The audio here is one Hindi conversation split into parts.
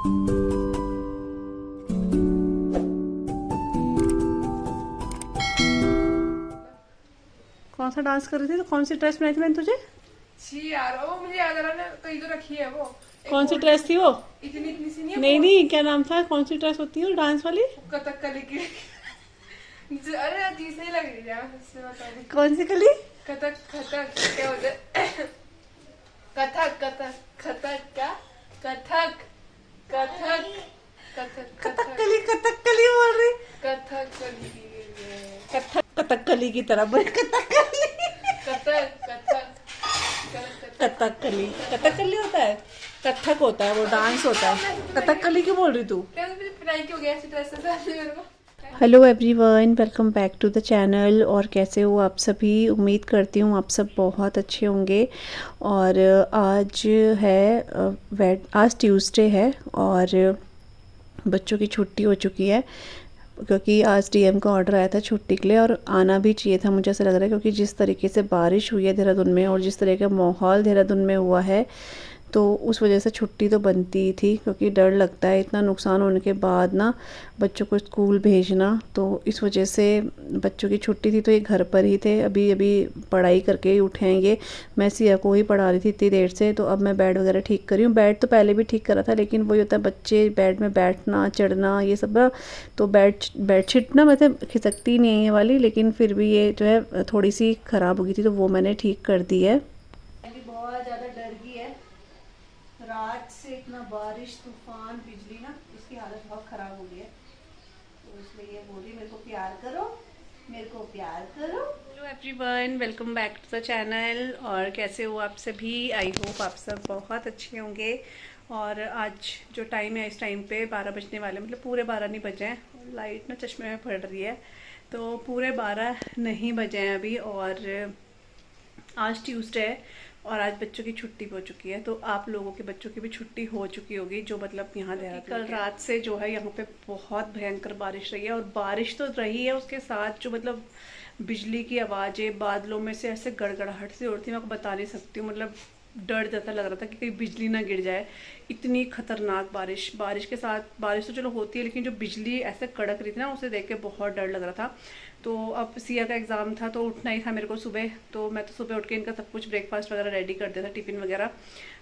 कौन सा डांस कर रही थी? तो कौन सी ड्रेस बनाई थी मैंने तुझे? छी यार, वो मुझे याद आ रहा है, कहीं तो रखी है वो। कौन सी ड्रेस थी वो? इतनी इतनी सी नहीं है? नहीं नहीं, क्या नाम था? कौन सी ड्रेस होती है डांस वाली? कथकली की। अरे अजीब सही लग रही है यार, सच्ची बता रही। कौन सी कली? कथक कथक क्या होता है? कथक कथक कथक क्या? कथक कथक कथक कथकली, कथकली बोल रही। कथकली कथक कथकली की तरह बोल। कथकली, कथक कथक कथकली, कथकली होता है, कथक होता है, वो डांस होता है। कथकली क्यों बोल रही तू? पिटाई क्यों गया ऐसी ड्रेस से मेरे को? Hello everyone, welcome back to the channel. और कैसे हो आप सभी? उम्मीद करती हूँ आप सब बहुत अच्छे होंगे। और आज है आज ट्यूसडे है और बच्चों की छुट्टी हो चुकी है, क्योंकि आज डीएम का ऑर्डर आया था छुट्टी के लिए। और आना भी चाहिए था, मुझे ऐसा लग रहा है, क्योंकि जिस तरीके से बारिश हुई है देहरादून में और जिस तरह का माहौल देहरादून में हुआ है, तो उस वजह से छुट्टी तो बनती ही थी। क्योंकि डर लगता है इतना नुकसान होने के बाद ना बच्चों को स्कूल भेजना, तो इस वजह से बच्चों की छुट्टी थी। तो ये घर पर ही थे, अभी अभी पढ़ाई करके ही उठे हैं ये। मैं सिया को ही पढ़ा रही थी इतनी देर से, तो अब मैं बेड वगैरह ठीक कर रही हूँ। बेड तो पहले भी ठीक करा था, लेकिन वही होता है बच्चे बेड में बैठना चढ़ना ये सब ना, तो बेडशीट ना मतलब खिसकती नहीं है ये वाली, लेकिन फिर भी ये जो है थोड़ी सी ख़राब हो गई थी, तो वो मैंने ठीक कर दी है। बहुत ज़्यादा डर गई है, रात से इतना बारिश तूफान बिजली ना, इसकी हालत बहुत ख़राब हो गई है। तो इसलिए ये बोली मेरे को प्यार करो, मेरे को प्यार करो। Hello everyone, welcome back to the channel. और कैसे हो आप सभी? आई होप आप सब बहुत अच्छे होंगे। और आज जो टाइम है, इस टाइम पे 12 बजने वाले, मतलब पूरे 12 नहीं बजे हैं। लाइट ना चश्मे में पड़ रही है, तो पूरे 12 नहीं बजे हैं अभी। और आज ट्यूसडे है और आज बच्चों की छुट्टी हो चुकी है, तो आप लोगों के बच्चों की भी छुट्टी हो चुकी होगी, जो मतलब यहाँ देहरादून कल रात से जो है यहाँ पे बहुत भयंकर बारिश रही है। और बारिश तो रही है, उसके साथ जो मतलब बिजली की आवाज़ें, बादलों में से ऐसे गड़गड़ाहट सी उड़ती, मैं आपको बता नहीं सकती हूँ। मतलब डर जैसा लग रहा था कि कहीं बिजली ना गिर जाए। इतनी खतरनाक बारिश के साथ, बारिश तो चलो होती है, लेकिन जो बिजली ऐसे कड़क रही थी ना, उसे देख के बहुत डर लग रहा था। तो अब सिया का एग्ज़ाम था, तो उठना ही था मेरे को सुबह। तो मैं तो सुबह उठ के इनका सब कुछ ब्रेकफास्ट वगैरह रेडी कर दिया था, टिफ़िन वगैरह।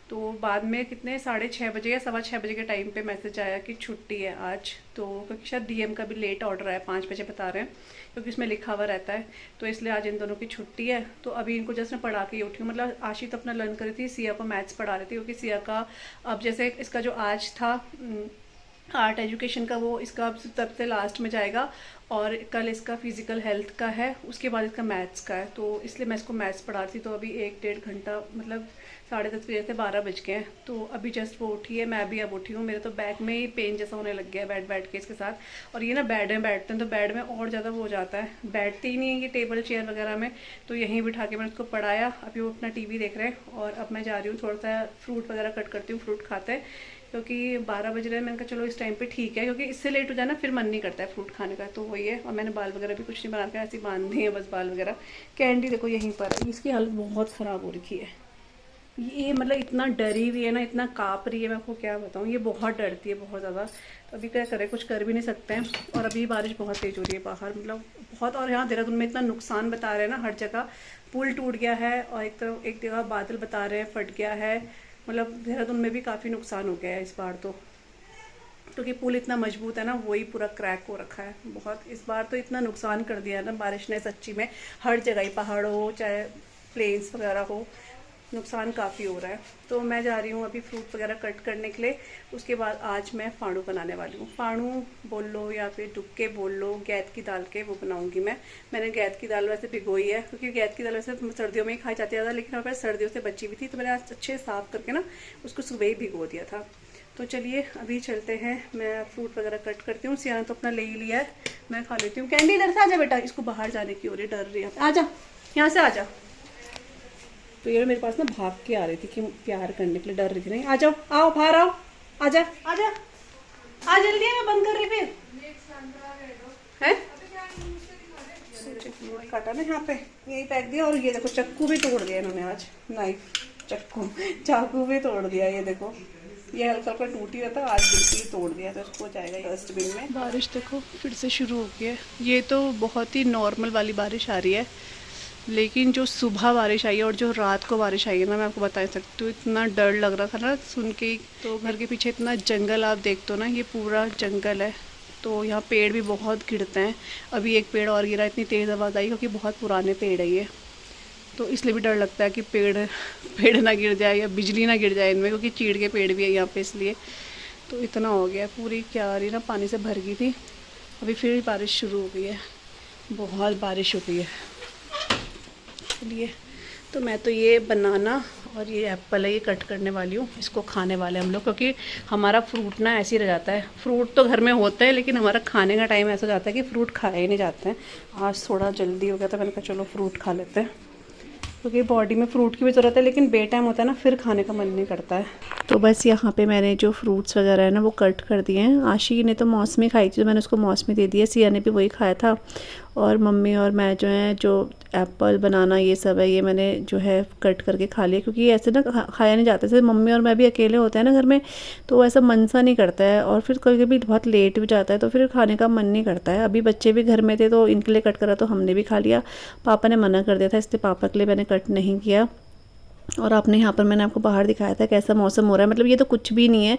तो बाद में कितने 6:30 बजे या 6:15 बजे के टाइम पे मैसेज आया कि छुट्टी है आज। तो क्योंकि शायद डीएम का भी लेट ऑर्डर आया, 5 बजे बता रहे हैं, क्योंकि इसमें लिखा हुआ रहता है। तो इसलिए आज इन दोनों की छुट्टी है। तो अभी इनको जस्ट मैं पढ़ा के ही उठी हूँ। मतलब आशी तो अपना लर्न करी थी, सिया को मैथ्स पढ़ा रही थी, क्योंकि सिया का अब जैसे इसका जो आज था आर्ट एजुकेशन का, वो इसका अब सबसे लास्ट में जाएगा। और कल इसका फिजिकल हेल्थ का है, उसके बाद इसका मैथ्स का है। तो इसलिए मैं इसको मैथ्स पढ़ा रही थी। तो अभी 1-1.5 घंटा, मतलब 10:30 बजे से 12 बज गए हैं। तो अभी जस्ट वो उठी है, मैं भी अब उठी हूँ। मेरे तो बैक में ही पेन जैसा होने लग गया है बैठ के इसके साथ। और ये ना बेड में बैठते हैं, तो बेड में और ज़्यादा वो हो जाता है, बैठते ही नहीं है ये टेबल चेयर वगैरह में। तो यहीं बिठा के मैंने उसको पढ़ाया। अभी वो अपना टीवी देख रहे हैं और अब मैं जा रही हूँ, थोड़ा सा फ्रूट वगैरह कट करती हूँ, फ्रूट खाते हैं। क्योंकि 12 बज रहे हैं, मैंने कहा चलो इस टाइम पे ठीक है, क्योंकि इससे लेट हो जाए ना फिर मन नहीं करता है फ्रूट खाने का। तो वही है। और मैंने बाल वगैरह भी कुछ नहीं बना के ऐसे बांध दिए हैं, बस बाल वगैरह। कैंडी देखो यहीं पर, इसकी हालत बहुत ख़राब हो रखी है। ये मतलब इतना डरी हुई है ना, इतना काँप रही है, मैं आपको क्या बताऊँ। ये बहुत डरती है, बहुत ज़्यादा। तो अभी क्या करें, कुछ कर भी नहीं सकते हैं। और अभी बारिश बहुत तेज़ हो रही है बाहर, मतलब बहुत। और यहाँ देहरादून में इतना नुकसान बता रहे हैं ना, हर जगह पुल टूट गया है, और एक जगह बादल बता रहे हैं फट गया है। मतलब देहरादून में भी काफ़ी नुकसान हो गया है इस बार तो, क्योंकि पुल इतना मजबूत है ना, वही पूरा क्रैक हो रखा है बहुत। इस बार तो इतना नुकसान कर दिया है ना बारिश ने, सच्ची में। हर जगह ही, पहाड़ हो चाहे प्लेन्स वगैरह हो, नुकसान काफ़ी हो रहा है। तो मैं जा रही हूँ अभी फ्रूट वगैरह कट करने के लिए। उसके बाद आज मैं फाड़ू बनाने वाली हूँ। फाड़ू बोल लो या फिर डुक्के बोल लो, गैद की दाल के, वो बनाऊँगी मैं। मैंने गैद की दाल वैसे भिगोई है, क्योंकि गैद की दाल वैसे सर्दियों में ही खाई जाती है ज़्यादा, लेकिन हमारे पास सर्दियों से बची हुई थी, तो मैंने आज अच्छे साफ़ करके ना उसको सुबह ही भिगो दिया था। तो चलिए अभी चलते हैं, मैं फ्रूट वगैरह कट करती हूँ। सियाना तो अपना ले ही लिया है, मैं खा लेती हूँ। कैंडी इधर से आ जा बेटा, इसको बाहर जाने की हो रही, डर रही है। आ जा, यहाँ से आ जा। तो ये मेरे पास ना भाग के आ रही थी कि प्यार करने के लिए, डर रही थी। नहीं, आ जाओ, आओ बाहर आओ, आ जा आ जा, आ जल्दी है, मैं बंद कर रही फिर है। काटा ना यहाँ पे, यही फेंक दिया। और ये देखो चाकू भी तोड़ दिया इन्होंने आज, नाइफ चाकू भी तोड़ दिया, ये देखो। ये हल्का हल्का टूट ही रहा था, आज बिल्कुल ही तोड़ दिया, तो इसको जाएगा डस्टबिन में। बारिश देखो फिर से शुरू हो गई है। ये तो बहुत ही नॉर्मल वाली बारिश आ रही है, लेकिन जो सुबह बारिश आई है और जो रात को बारिश आई है ना, मैं आपको बता नहीं सकती हूँ। इतना डर लग रहा था ना सुन के। तो घर के पीछे इतना जंगल आप देखते हो ना, ये पूरा जंगल है, तो यहाँ पेड़ भी बहुत गिरते हैं। अभी एक पेड़ और गिरा, इतनी तेज़ आवाज़ आई क्योंकि बहुत पुराने पेड़ है ये, तो इसलिए भी डर लगता है कि पेड़ ना गिर जाए या बिजली ना गिर जाए इनमें, क्योंकि चीड़ के पेड़ भी है यहाँ पे, इसलिए। तो इतना हो गया, पूरी क्यारी ना पानी से भर गई थी। अभी फिर बारिश शुरू हो गई है, बहुत बारिश हो गई है। चलिए, तो मैं तो ये बनाना और ये एप्पल है, ये कट करने वाली हूँ, इसको खाने वाले हम लोग, क्योंकि हमारा फ्रूट ना ऐसे ही रह जाता है। फ्रूट तो घर में होता है, लेकिन हमारा खाने का टाइम ऐसा जाता है कि फ्रूट खाए ही नहीं जाते हैं। आज थोड़ा जल्दी हो गया था, मैंने कहा चलो फ्रूट खा लेते हैं, क्योंकि बॉडी में फ्रूट की भी ज़रूरत है, लेकिन बे टाइम होता है ना, फिर खाने का मन नहीं करता है। तो बस यहाँ पे मैंने जो फ्रूट्स वगैरह है ना वो कट कर दिए हैं। आशी ने तो मौसमी खाई थी, तो मैंने उसको मौसमी दे दिया। सिया ने भी वही खाया था, और मम्मी और मैं जो है, जो एप्पल बनाना ये सब है, ये मैंने जो है कट करके खा लिया, क्योंकि ऐसे ना खाया नहीं जाता। जैसे मम्मी और मैं भी अकेले होते हैं ना घर में, तो ऐसा मन सा नहीं करता है, और फिर कभी कभी बहुत लेट भी जाता है, तो फिर खाने का मन नहीं करता है। अभी बच्चे भी घर में थे, तो इनके लिए कट करा, तो हमने भी खा लिया। पापा ने मना कर दिया था, इसलिए पापा के लिए मैंने कट नहीं किया। और आपने यहाँ पर मैंने आपको बाहर दिखाया था कैसा मौसम हो रहा है, मतलब ये तो कुछ भी नहीं है।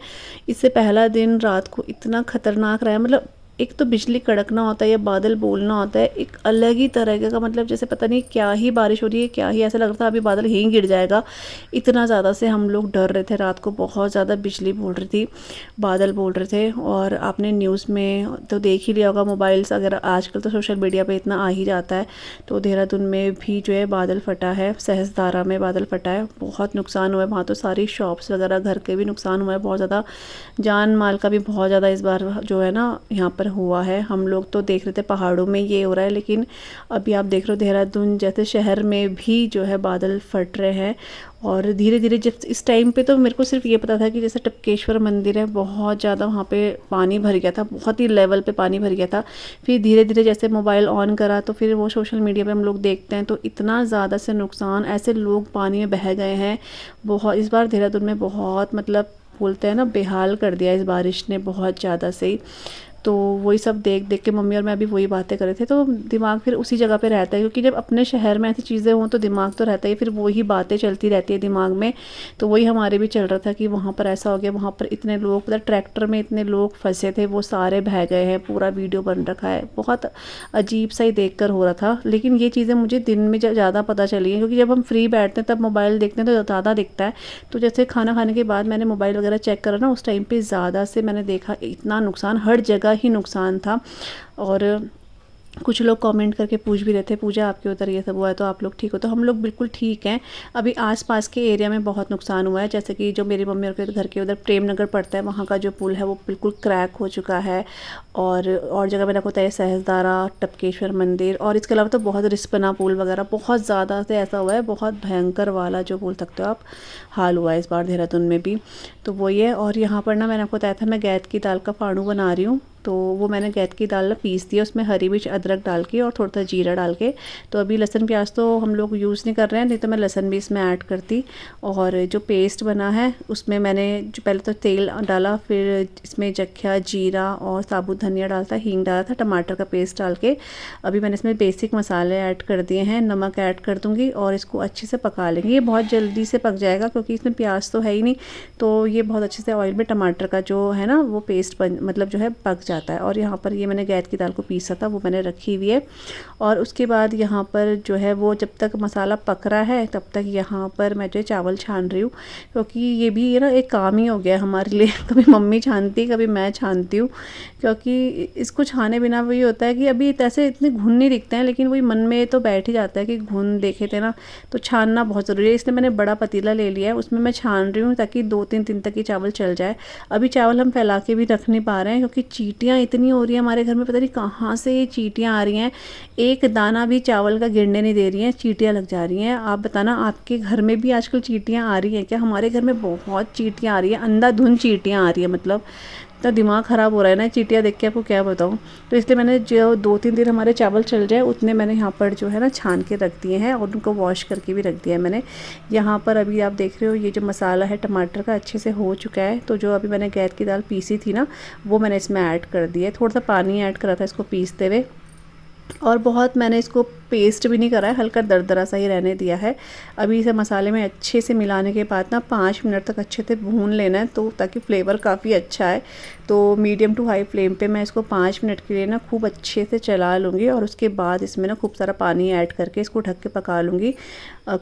इससे पहला दिन रात को इतना ख़तरनाक रहा है, मतलब एक तो बिजली कड़कना होता है या बादल बोलना होता है, एक अलग ही तरह का, मतलब जैसे पता नहीं क्या ही बारिश हो रही है, क्या ही, ऐसा लग रहा था अभी बादल ही गिर जाएगा। इतना ज़्यादा से हम लोग डर रहे थे रात को, बहुत ज़्यादा बिजली बोल रही थी, बादल बोल रहे थे। और आपने न्यूज़ में तो देख ही लिया होगा, मोबाइल्स अगर आजकल तो सोशल मीडिया पर इतना आ ही जाता है। तो देहरादून में भी जो है बादल फटा है, सहस्त्रधारा में बादल फटा है, बहुत नुकसान हुआ है वहाँ। तो सारी शॉप्स वगैरह घर के भी नुकसान हुआ है बहुत ज़्यादा, जान माल का भी बहुत ज़्यादा इस बार जो है ना यहाँ पर हुआ है। हम लोग तो देख रहे थे पहाड़ों में ये हो रहा है, लेकिन अभी आप देख रहे हो देहरादून जैसे शहर में भी जो है बादल फट रहे हैं। और धीरे धीरे, जब इस टाइम पे तो मेरे को सिर्फ ये पता था कि जैसे टपकेश्वर मंदिर है, बहुत ज़्यादा वहाँ पे पानी भर गया था, बहुत ही लेवल पे पानी भर गया था। फिर धीरे धीरे जैसे मोबाइल ऑन करा, तो फिर वो सोशल मीडिया पे हम लोग देखते हैं, तो इतना ज़्यादा से नुकसान, ऐसे लोग पानी में बह गए हैं बहुत। इस बार देहरादून में बहुत, मतलब बोलते हैं ना, बेहाल कर दिया इस बारिश ने बहुत ज़्यादा से ही। तो वही सब देख देख के मम्मी और मैं भी वही बातें कर रहे थे, तो दिमाग फिर उसी जगह पे रहता है, क्योंकि जब अपने शहर में ऐसी चीज़ें हों तो दिमाग तो रहता ही, फिर वही बातें चलती रहती है दिमाग में। तो वही हमारे भी चल रहा था कि वहाँ पर ऐसा हो गया, वहाँ पर इतने लोग, मतलब ट्रैक्टर में इतने लोग फंसे थे, वो सारे बह गए हैं, पूरा वीडियो बन रखा है। बहुत अजीब सा ही देख कर हो रहा था, लेकिन ये चीज़ें मुझे दिन में ज़्यादा पता चली हैं, क्योंकि जब हम फ्री बैठते हैं तब मोबाइल देखते हैं तो ज़्यादा दिखता है। तो जैसे खाना खाने के बाद मैंने मोबाइल वगैरह चेक करा ना, उस टाइम पर ज़्यादा से मैंने देखा इतना नुकसान, हर जगह ही नुकसान था। और कुछ लोग कमेंट करके पूछ भी रहे थे, पूजा आपके उधर ये सब हुआ है तो आप लोग ठीक हो? तो हम लोग बिल्कुल ठीक हैं। अभी आसपास के एरिया में बहुत नुकसान हुआ है, जैसे कि जो मेरी मम्मी और के घर के उधर प्रेम नगर पड़ता है, वहाँ का जो पुल है वो बिल्कुल क्रैक हो चुका है। और जगह मैंने आपको बताया सहस्त्रधारा, टपकेश्वर मंदिर, और इसके अलावा तो बहुत रिस्पना पुल वगैरह, बहुत ज़्यादा से ऐसा हुआ है, बहुत भयंकर वाला जो बोल सकते हो आप हाल हुआ है इस बार देहरादून में भी। तो वही है। और यहाँ पर ना मैंने आपको बताया था मैं गैद की दाल का फाड़ू बना रही हूँ, तो वो मैंने गैद की दाल पीस दी, उसमें हरी मिर्च अदरक डाल के और थोड़ा सा जीरा डाल के। तो अभी लहसुन प्याज तो हम लोग यूज़ नहीं कर रहे हैं, नहीं तो मैं लहसुन भी इसमें ऐड करती। और जो पेस्ट बना है उसमें मैंने जो पहले तो तेल डाला, फिर इसमें जख्या, जीरा और साबुत धनिया डालता, हींग डाला था, टमाटर का पेस्ट डाल के अभी मैंने इसमें बेसिक मसाले ऐड कर दिए हैं, नमक ऐड कर दूँगी और इसको अच्छे से पका लेंगे। ये बहुत जल्दी से पक जाएगा क्योंकि इसमें प्याज तो है ही नहीं, तो ये बहुत अच्छे से ऑयल में टमाटर का जो है ना वो पेस्ट मतलब जो है पक जाता है। और यहाँ पर ये मैंने गैद की दाल को पीसा था, वो मैंने रखी हुई है। और उसके बाद यहाँ पर जो है वो जब तक मसाला पक रहा है तब तक यहाँ पर मैं जो चावल छान रही हूँ, क्योंकि ये भी ये ना एक काम ही हो गया हमारे लिए। कभी मम्मी छानती, कभी मैं छानती हूँ, क्योंकि इसको छाने बिना वही होता है कि अभी ऐसे इतने घुन नहीं दिखते हैं, लेकिन वही मन में तो बैठ ही जाता है कि घुन देखे थे ना, तो छानना बहुत ज़रूरी है। इसलिए मैंने बड़ा पतीला ले लिया है, उसमें मैं छान रही हूँ ताकि 2-3 दिन तक ये चावल चल जाए। अभी चावल हम फैला के भी रख नहीं पा रहे हैं क्योंकि चींटियाँ इतनी हो रही है हमारे घर में, पता नहीं कहाँ से ये चींटियाँ आ रही हैं, एक दाना भी चावल का गिरने नहीं दे रही हैं, चींटियाँ लग जा रही हैं। आप बताना आपके घर में भी आजकल चींटियाँ आ रही हैं क्या? हमारे घर में बहुत चींटियाँ आ रही है, अंधाधुंध चींटियाँ आ रही है मतलब। इतना दिमाग ख़राब हो रहा है ना चींटियाँ देख के, आपको क्या बताऊँ। तो इसलिए मैंने जो 2-3 दिन हमारे चावल चल जाए उतने मैंने यहाँ पर जो है ना छान के रख दिए हैं, और उनको वॉश करके भी रख दिया है मैंने। यहाँ पर अभी आप देख रहे हो ये जो मसाला है टमाटर का अच्छे से हो चुका है। तो जो अभी मैंने गैर की दाल पीसी थी ना, वो मैंने इसमें ऐड कर दिया है। थोड़ा सा पानी ऐड करा था इसको पीसते हुए, और बहुत मैंने इसको पेस्ट भी नहीं करा है, हल्का दरदरा सा ही रहने दिया है। अभी इसे मसाले में अच्छे से मिलाने के बाद ना 5 मिनट तक अच्छे से भून लेना है, तो ताकि फ्लेवर काफ़ी अच्छा है। तो मीडियम टू हाई फ्लेम पे मैं इसको 5 मिनट के लिए ना खूब अच्छे से चला लूँगी, और उसके बाद इसमें ना खूब सारा पानी ऐड करके इसको ढक के पका लूँगी।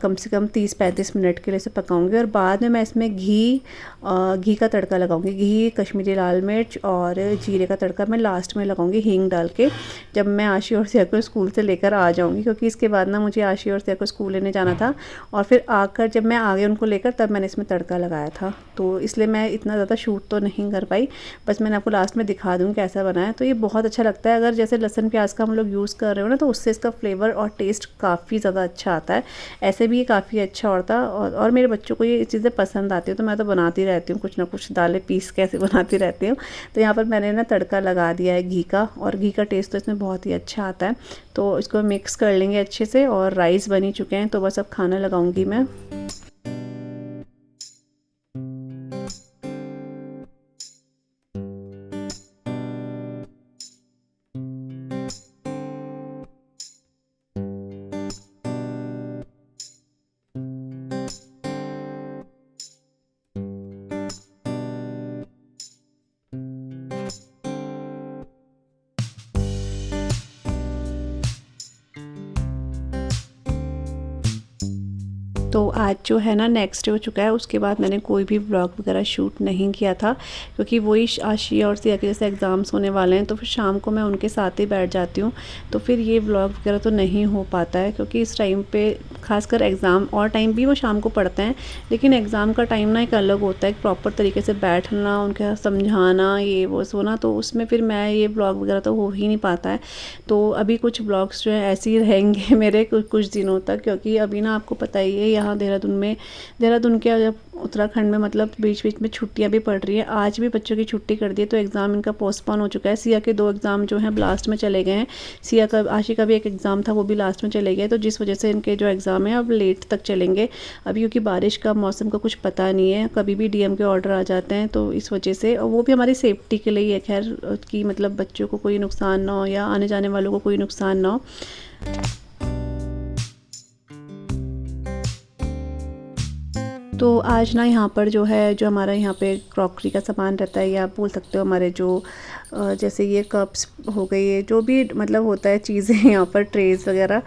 कम से कम 30-35 मिनट के लिए इसे पकाऊंगी, और बाद में मैं इसमें घी का तड़का लगाऊंगी। घी, कश्मीरी लाल मिर्च और जीरे का तड़का मैं लास्ट में लगाऊंगी हींग डाल के, जब मैं आशी और सिया को स्कूल से लेकर आ जाऊंगी, क्योंकि इसके बाद ना मुझे आशी और सिया को स्कूल लेने जाना था, और फिर आकर जब मैं आ गई उनको लेकर तब मैंने इसमें तड़का लगाया था। तो इसलिए मैं इतना ज़्यादा शूट तो नहीं कर पाई, बस मैंने आपको लास्ट में दिखा दूँ कैसा बना है। तो ये बहुत अच्छा लगता है, अगर जैसे लहसुन प्याज का हम लोग यूज़ कर रहे हो ना, तो उससे इसका फ्लेवर और टेस्ट काफ़ी ज़्यादा अच्छा आता है। ऐसे भी ये काफ़ी अच्छा होता, और मेरे बच्चों को ये चीज़ें पसंद आती है, तो मैं तो बनाती रहती हूँ कुछ ना कुछ दालें पीस के ऐसे बनाती रहती हूँ। तो यहाँ पर मैंने ना तड़का लगा दिया है घी का, और घी का टेस्ट तो इसमें बहुत ही अच्छा आता है। तो इसको मिक्स कर लेंगे अच्छे से, और राइस बन ही चुके हैं, तो बस अब खाना लगाऊंगी मैं। तो आज जो है ना नेक्स्ट डे हो चुका है, उसके बाद मैंने कोई भी व्लॉग वगैरह शूट नहीं किया था, क्योंकि वही आशिया और सिया के जैसे एग्ज़ाम्स होने वाले हैं, तो फिर शाम को मैं उनके साथ ही बैठ जाती हूँ। तो फिर ये व्लॉग वगैरह तो नहीं हो पाता है, क्योंकि इस टाइम पे खासकर एग्ज़ाम और टाइम भी वो शाम को पढ़ते हैं, लेकिन एग्ज़ाम का टाइम ना एक अलग होता है, एक प्रॉपर तरीके से बैठना, उनके समझाना, ये वो सोना, तो उसमें फिर मैं ये व्लॉग वगैरह तो हो ही नहीं पाता है। तो अभी कुछ व्लॉग्स जो है ऐसे ही रहेंगे मेरे कुछ दिनों तक, क्योंकि अभी ना आपको पता ही है यहाँ देहरादून के जब उत्तराखंड में मतलब बीच बीच में छुट्टियां भी पड़ रही है। आज भी बच्चों की छुट्टी कर दी है, तो एग्ज़ाम इनका पोस्टपोन हो चुका है। सिया के 2 एग्ज़ाम जो हैं लास्ट में चले गए हैं। सिया का, आशी का भी एक एग्ज़ाम था, वो भी लास्ट में चले गए, तो जिस वजह से इनके जो एग्ज़ाम है अब लेट तक चलेंगे। अभी क्योंकि बारिश का मौसम का कुछ पता नहीं है, कभी भी डीएम के ऑर्डर आ जाते हैं, तो इस वजह से, और वो भी हमारी सेफ्टी के लिए है, खैर, कि मतलब बच्चों को कोई नुकसान ना हो, या आने जाने वालों को कोई नुकसान ना हो। तो आज ना यहाँ पर जो है, जो हमारा यहाँ पे क्रॉकरी का सामान रहता है, या आप बोल सकते हो हमारे जो जैसे ये कप्स हो गए, ये जो भी मतलब होता है चीज़ें यहाँ पर, ट्रेज़ वगैरह,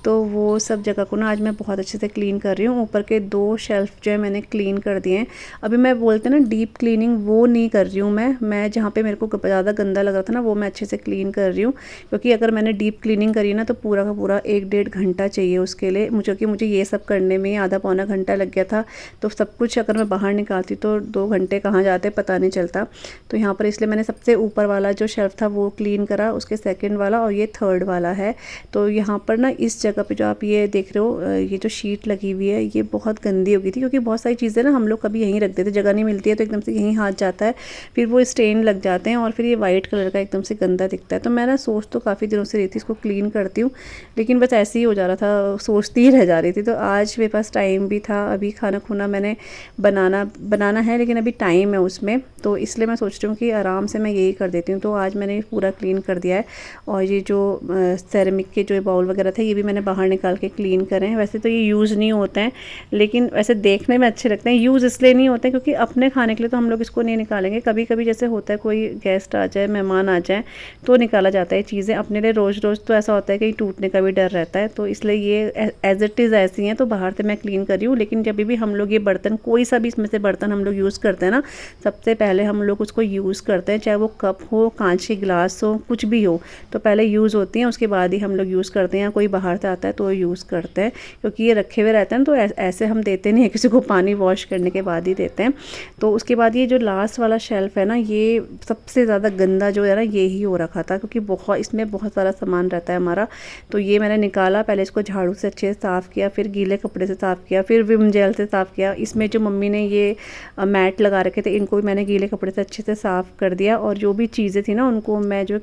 तो वो सब जगह को ना आज मैं बहुत अच्छे से क्लीन कर रही हूँ। ऊपर के 2 शेल्फ जो है मैंने क्लीन कर दिए हैं। अभी मैं बोलते हैं ना डीप क्लीनिंग, वो नहीं कर रही हूँ मैं जहाँ पे मेरे को ज़्यादा गंदा लग रहा था ना, वो मैं अच्छे से क्लीन कर रही हूँ, क्योंकि अगर मैंने डीप क्लीनिंग करी ना, तो पूरा का पूरा 1-1.5 घंटा चाहिए उसके लिए मुझे, कि मुझे ये सब करने में ही आधा-पौना घंटा लग गया था। तो सब कुछ अगर मैं बाहर निकालती तो 2 घंटे कहाँ जाते पता नहीं चलता। तो यहाँ पर इसलिए मैंने सबसे ऊपर वाला जो शेल्फ था वो क्लीन करा, उसके सेकंड वाला, और ये थर्ड वाला है। तो यहाँ पर ना इस जगह पे जो आप ये देख रहे हो, ये जो शीट लगी हुई है, ये बहुत गंदी हो गई थी, क्योंकि बहुत सारी चीज़ें ना हम लोग कभी यहीं रख देते, जगह नहीं मिलती है तो एकदम से यहीं हाथ जाता है, फिर वो स्टेन लग जाते हैं, और फिर ये वाइट कलर का एकदम से गंदा दिखता है। तो मैं ना सोच तो काफ़ी दिनों से रही थी इसको क्लीन करती हूँ, लेकिन बस ऐसे ही हो जा रहा था, सोचती ही रह जा रही थी। तो आज मेरे पास टाइम भी था, अभी खाना खुना मैंने बनाना है, लेकिन अभी टाइम है उसमें, तो इसलिए मैं सोच रही हूँ कि आराम से मैं यही कर देती हूँ। तो आज मैंने पूरा क्लीन कर दिया है, और ये जो सेरेमिक के जो बाउल वगैरह थे, ये भी मैंने बाहर निकाल के क्लीन करे हैं। वैसे तो ये यूज़ नहीं होते हैं, लेकिन वैसे देखने में अच्छे लगते हैं। यूज़ इसलिए नहीं होते क्योंकि अपने खाने के लिए तो हम लोग इसको नहीं निकालेंगे, कभी कभी जैसे होता है कोई गेस्ट आ जाए, मेहमान आ जाए, तो निकाला जाता है चीज़ें। अपने लिए रोज़ रोज़ तो ऐसा होता है कि टूटने का भी डर रहता है, तो इसलिए ये एज इट इज़ ऐसी हैं, तो बाहर से मैं क्लीन कर रही हूँ। लेकिन जब भी हम लोग ये बर्तन, कोई सा भी इसमें से बर्तन हम लोग यूज़ करते हैं ना, सबसे पहले हम लोग उसको यूज़ करते हैं, चाहे वो कप हो, कांच के गिलास हो, कुछ भी हो, तो पहले यूज़ होती हैं, उसके बाद ही हम लोग यूज़ करते हैं। कोई बाहर से आता है तो यूज़ करते हैं, क्योंकि ये रखे हुए रहते हैं, तो ऐसे हम देते नहीं है किसी को, पानी वॉश करने के बाद ही देते हैं। तो उसके बाद ये जो लास्ट वाला शेल्फ है ना, ये सबसे ज़्यादा गंदा जो है ना, ये ही हो रखा था, क्योंकि इसमें बहुत सारा सामान रहता है हमारा। तो ये मैंने निकाला, पहले इसको झाड़ू से अच्छे से साफ़ किया, फिर गीले कपड़े से साफ़ किया, फिर विम जेल से साफ़ किया। इसमें जो मम्मी ने ये मैट लगा रखे थे, इनको भी मैंने गीले गीले कपड़े से अच्छे से साफ़ कर दिया और जो भी चीज़ें थी ना उनको मैं जो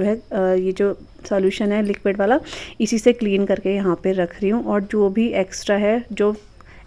है ये जो सॉल्यूशन है लिक्विड वाला इसी से क्लीन करके यहाँ पे रख रही हूँ। और जो भी एक्स्ट्रा है जो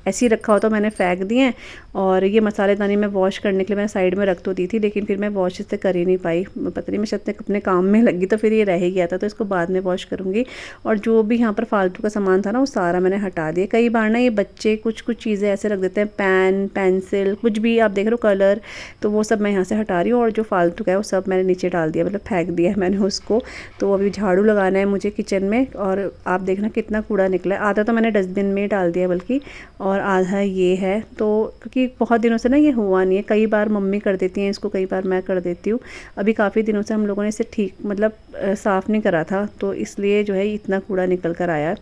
ऐसे ही रखा हो तो मैंने फेंक दिए हैं। और ये मसालेदानी मैं वॉश करने के लिए मैंने साइड में रख तो दी थी, लेकिन फिर मैं वॉश इससे कर ही नहीं पाई। पता नहीं मैं शायद अपने काम में लगी तो फिर ये रह ही गया था, तो इसको बाद में वॉश करूँगी। और जो भी यहाँ पर फालतू का सामान था ना वो सारा मैंने हटा दिया। कई बार ना ये बच्चे कुछ कुछ चीज़ें ऐसे रख देते हैं, पेन पेंसिल कुछ भी आप देख रहे हो कलर, तो वो सब मैं यहाँ से हटा रही हूँ। और जो फालतू का है वो सब मैंने नीचे डाल दिया, मतलब फेंक दिया है मैंने उसको। तो अभी झाड़ू लगाना है मुझे किचन में, और आप देखना कितना कूड़ा निकला है। आधा तो मैंने डस्टबिन में ही डाल दिया बल्कि, और आधा ये है। तो क्योंकि बहुत दिनों से ना ये हुआ नहीं है, कई बार मम्मी कर देती हैं इसको, कई बार मैं कर देती हूँ। अभी काफ़ी दिनों से हम लोगों ने इसे ठीक मतलब साफ़ नहीं करा था, तो इसलिए जो है इतना कूड़ा निकल कर आया।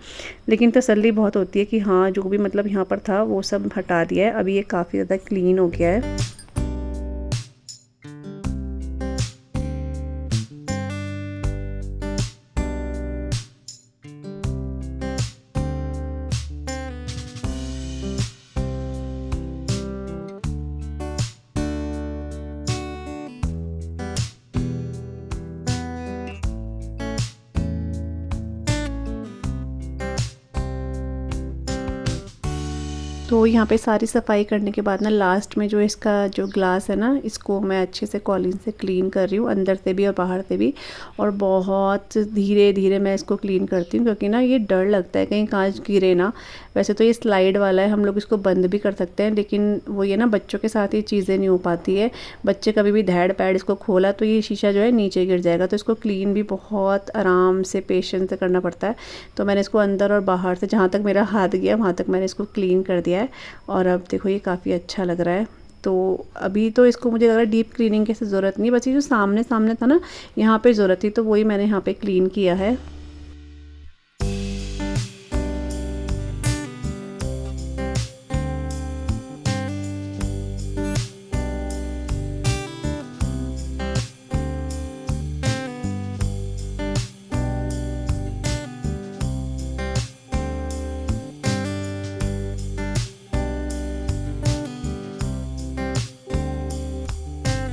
लेकिन तसल्ली बहुत होती है कि हाँ जो भी मतलब यहाँ पर था वो सब हटा दिया है, अभी ये काफ़ी ज़्यादा क्लीन हो गया है। तो यहाँ पे सारी सफाई करने के बाद ना लास्ट में जो इसका जो ग्लास है ना, इसको मैं अच्छे से कॉलिन से क्लीन कर रही हूँ, अंदर से भी और बाहर से भी। और बहुत धीरे धीरे मैं इसको क्लीन करती हूँ, क्योंकि ना ये डर लगता है कहीं कांच गिरे ना। वैसे तो ये स्लाइड वाला है, हम लोग इसको बंद भी कर सकते हैं, लेकिन वो ये ना बच्चों के साथ ये चीज़ें नहीं हो पाती है। बच्चे कभी भी धैड़ पैड इसको खोला तो ये शीशा जो है नीचे गिर जाएगा। तो इसको क्लीन भी बहुत आराम से पेशेंस से करना पड़ता है। तो मैंने इसको अंदर और बाहर से जहाँ तक मेरा हाथ गया वहाँ तक मैंने इसको क्लीन कर दिया है। और अब देखो ये काफ़ी अच्छा लग रहा है। तो अभी तो इसको मुझे लग रहा है डीप क्लीनिंग की ज़रूरत नहीं, बस ये जो सामने सामने था ना यहाँ पे ज़रूरत थी, तो वही मैंने यहाँ पे क्लीन किया है।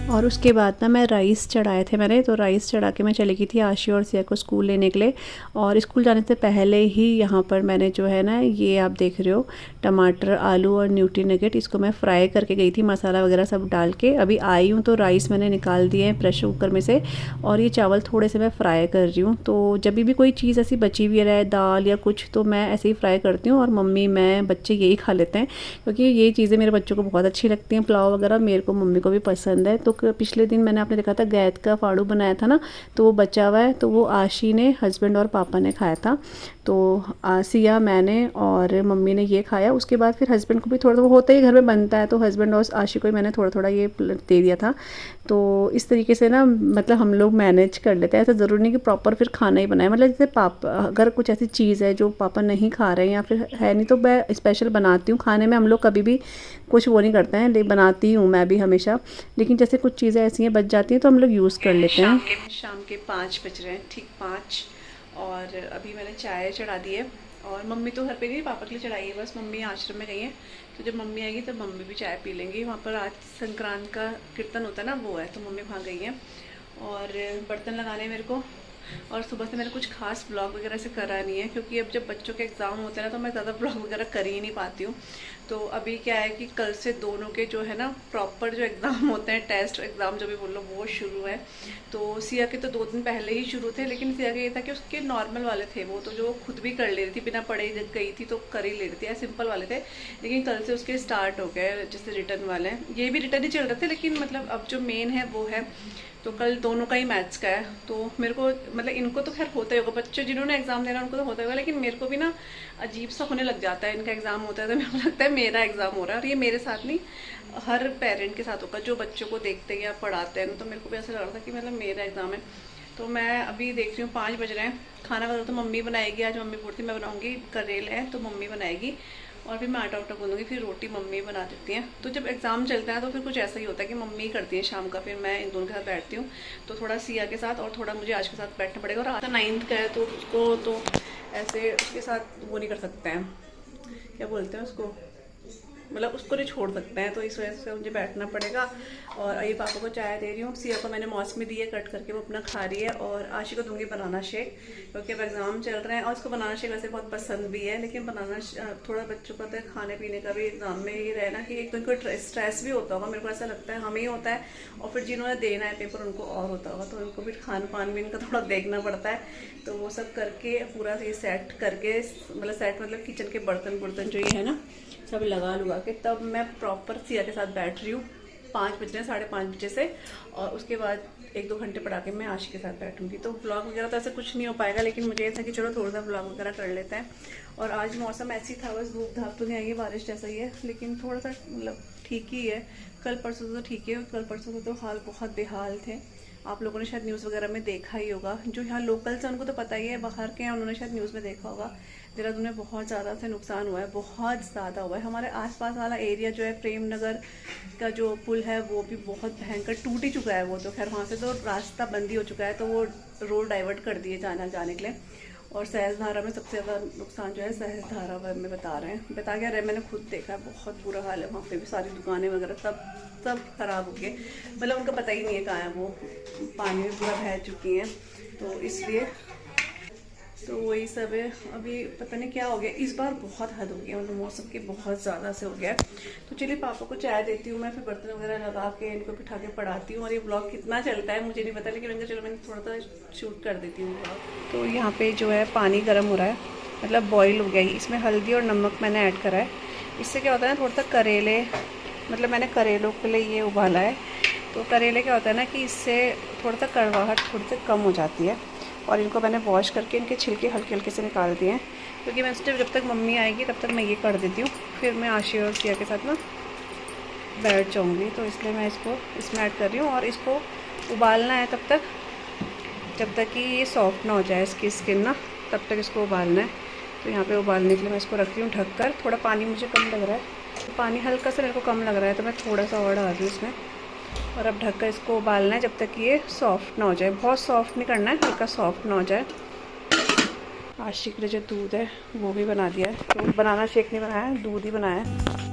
और उसके बाद ना मैं राइस चढ़ाए थे मैंने, तो राइस चढ़ा के मैं चली गई थी आशी और सिया को स्कूल लेने के लिए। और स्कूल जाने से पहले ही यहाँ पर मैंने जो है ना ये आप देख रहे हो टमाटर आलू और न्यूट्री नगेट, इसको मैं फ्राई करके गई थी मसाला वगैरह सब डाल के। अभी आई हूँ तो राइस मैंने निकाल दिए हैं प्रेशर कुकर में से, और ये चावल थोड़े से मैं फ्राई कर रही हूँ। तो जब भी कोई चीज़ ऐसी बची हुई रहे दाल या कुछ, तो मैं ऐसे ही फ्राई करती हूँ, और मम्मी मैं बच्चे यही खा लेते हैं, क्योंकि ये चीज़ें मेरे बच्चों को बहुत अच्छी लगती हैं। पुलाव वगैरह मेरे को मम्मी को भी पसंद है। तो पिछले दिन मैंने आपने देखा था गैद का फाड़ू बनाया था ना, तो वो बचा हुआ है, तो वो आशी ने हस्बैंड और पापा ने खाया था। तो सिया मैंने और मम्मी ने ये खाया। उसके बाद फिर हस्बैंड को भी थोड़ा, वो होता ही घर में बनता है, तो हस्बैंड और आशी को ही मैंने थोड़ा थोड़ा ये दे दिया था। तो इस तरीके से ना मतलब हम लोग मैनेज कर लेते हैं। ऐसा ज़रूरी नहीं कि प्रॉपर फिर खाना ही बनाए, मतलब जैसे पापा अगर कुछ ऐसी चीज़ है जो पापा नहीं खा रहे हैं या फिर है नहीं, तो मैं स्पेशल बनाती हूँ। खाने में हम लोग कभी भी कुछ वो नहीं करते हैं, लेकिन बनाती हूँ मैं भी हमेशा। लेकिन जैसे कुछ चीज़ें ऐसी हैं बच जाती हैं तो हम लोग यूज़ कर लेते हैं। शाम के 5 बज रहे हैं, ठीक 5। और अभी मैंने चाय चढ़ा दी है, और मम्मी तो घर पे नहीं, पापा के लिए चढ़ाई है बस। मम्मी आश्रम में गई हैं, तो जब मम्मी आएगी तब मम्मी भी चाय पी लेंगी। वहाँ पर आज संक्रांत का कीर्तन होता है ना, वो है, तो मम्मी वहाँ गई हैं। और बर्तन लगाने मेरे को, और सुबह से मैंने कुछ खास ब्लॉग वगैरह से करा नहीं है, क्योंकि अब जब बच्चों के एग्ज़ाम होते हैं ना तो मैं ज़्यादा ब्लॉग वगैरह कर ही नहीं पाती हूँ। तो अभी क्या है कि कल से दोनों के जो है ना प्रॉपर जो एग्ज़ाम होते हैं, टेस्ट एग्ज़ाम जो भी बोल लो, वो शुरू है। तो सिया के तो 2 दिन पहले ही शुरू थे, लेकिन सिया का ये था कि उसके नॉर्मल वाले थे वो, तो जो खुद भी कर ले रही थी, बिना पढ़े गई थी तो कर ही ले रही थी, सिंपल वाले थे। लेकिन कल से उसके स्टार्ट हो गए जैसे रिटर्न वाले हैं, ये भी रिटर्न ही चल रहे थे, लेकिन मतलब अब जो मेन है वो है। तो कल दोनों का ही मैथ्स का है, तो मेरे को मतलब इनको तो खैर होता ही होगा, बच्चे जिन्होंने एग्ज़ाम देना उनको तो होता होगा, लेकिन मेरे को भी ना अजीब सा होने लग जाता है। इनका एग्ज़ाम होता है तो मेरे को लगता है मेरा एग्ज़ाम हो रहा है। और ये मेरे साथ नहीं, हर पेरेंट के साथ होगा जो बच्चों को देखते हैं या पढ़ाते हैं, तो मेरे को भी ऐसा लग रहा था कि मतलब मेरा एग्ज़ाम है। तो मैं अभी देख रही हूँ 5 बज रहे हैं, खाना वगैरह तो मम्मी बनाएगी। आज मम्मी बोलती मैं बनाऊँगी, करेल है तो मम्मी बनाएगी, और फिर मैं आटा उटा गूंदूंगी, फिर रोटी मम्मी बना देती हैं। तो जब एग्ज़ाम चलता है तो फिर कुछ ऐसा ही होता है कि मम्मी करती है शाम का, फिर मैं इन दोनों के साथ बैठती हूँ। तो थोड़ा सिया के साथ और थोड़ा मुझे आज के साथ बैठना पड़ेगा। और आज 9th का है तो उसको तो ऐसे उसके साथ वो नहीं कर सकते हैं, क्या बोलते हैं उसको, मतलब उसको नहीं छोड़ सकते हैं, तो इस वजह से मुझे बैठना पड़ेगा। और ये पापा को चाय दे रही हूँ। सिया को मैंने मौसमी दी है कट करके, वो अपना खा रही है। और आशी को दूंगी बनाना शेक, क्योंकि अब एग्ज़ाम चल रहे हैं और उसको बनाना शेक वैसे बहुत पसंद भी है। लेकिन बनाना थोड़ा बच्चों का तो खाने पीने का भी एग्ज़ाम में ये रहना कि एक तो इनको स्ट्रेस भी होता होगा, मेरे को ऐसा लगता है हमें ही होता है, और फिर जिन्होंने देना है पेपर उनको और होता होगा, तो उनको भी खान पान भी इनका थोड़ा देखना पड़ता है। तो वो सब करके पूरा ये सेट करके, मतलब सेट मतलब किचन के बर्तन जो ये है ना सब लगा के, तब मैं प्रॉपर सिया के साथ बैठ रही हूँ। 5 बज रहे हैं, 5:30 बजे से, और उसके बाद 1-2 घंटे पढ़ा के मैं आशी के साथ बैठूंगी। तो व्लॉग वगैरह तो ऐसा कुछ नहीं हो पाएगा, लेकिन मुझे ये था कि चलो थोड़ा सा व्लॉग वगैरह कर लेते हैं। और आज मौसम ऐसी था, बस धूप धाप तो नहीं आई है, बारिश जैसा ही है, लेकिन थोड़ा सा मतलब ठीक ही है। कल परसों तो ठीक है, कल परसों से तो हाल बहुत बेहाल थे। आप लोगों ने शायद न्यूज़ वगैरह में देखा ही होगा, जो यहाँ लोकल से उनको तो पता ही है, बाहर के हैं उन्होंने शायद न्यूज़ में देखा होगा। देहरादून में बहुत ज़्यादा से नुकसान हुआ है, बहुत ज़्यादा हुआ है। हमारे आसपास वाला एरिया जो है, प्रेम नगर का जो पुल है वो भी बहुत भयंकर टूट ही चुका है। वो तो खैर वहाँ से तो रास्ता बंद ही हो चुका है, तो वो रोड डाइवर्ट कर दिए जाने के लिए। और सहस्त्रधारा में सबसे ज़्यादा नुकसान जो है सहस्त्रधारा में बता क्या रहे, मैंने खुद देखा है, बहुत बुरा हाल है वहाँ पे भी। सारी दुकानें वगैरह सब खराब हो गए, मतलब उनका पता ही नहीं है कहाँ है वो, पानी में पूरा बह चुकी हैं। तो इसलिए तो वही सब है। अभी पता नहीं क्या हो गया, इस बार बहुत हद हो गया, मतलब मौसम की बहुत ज़्यादा से हो गया। तो चलिए पापा को चाय देती हूँ मैं, फिर बर्तन वगैरह लगा के इनको बिठा के पढ़ाती हूँ। और ये ब्लॉग कितना चलता है मुझे नहीं पता, लेकिन मैंने चलो मैंने थोड़ा सा शूट कर देती हूँ ब्लॉग। तो यहाँ पे जो है पानी गर्म हो रहा है, मतलब बॉयल हो गया ही। इसमें हल्दी और नमक मैंने ऐड करा है। इससे क्या होता है ना, थोड़ा सा करेले, मतलब मैंने करेलों के लिए ये उबाला है। तो करेले क्या होता है ना कि इससे थोड़ा सा कड़वाहट थोड़ी सी कम हो जाती है। और इनको मैंने वॉश करके इनके छिलके हल्के हल्के से निकाल दिए हैं, क्योंकि मैं जब तक मम्मी आएगी तब तक मैं ये कर देती हूँ, फिर मैं आशी और सिया के साथ ना बैठ जाऊँगी। तो इसलिए मैं इसको इसमें ऐड कर रही हूँ। और इसको उबालना है तब तक, जब तक कि ये सॉफ्ट ना हो जाए इसकी स्किन ना, तब तक इसको उबालना है। तो यहाँ पे उबालने के लिए मैं इसको रख रही हूँ ढक कर। थोड़ा पानी मुझे कम लग रहा है, पानी हल्का सा मेरे को कम लग रहा है, तो मैं थोड़ा सा और डाल रही हूँ इसमें। और अब ढक कर इसको उबालना है जब तक कि ये सॉफ्ट ना हो जाए। बहुत सॉफ्ट नहीं करना है, हल्का सॉफ्ट ना हो जाए। आशी के लिए जो दूध है वो भी बना दिया है, तो बनाना शेक नहीं बनाया है, दूध ही बनाया है।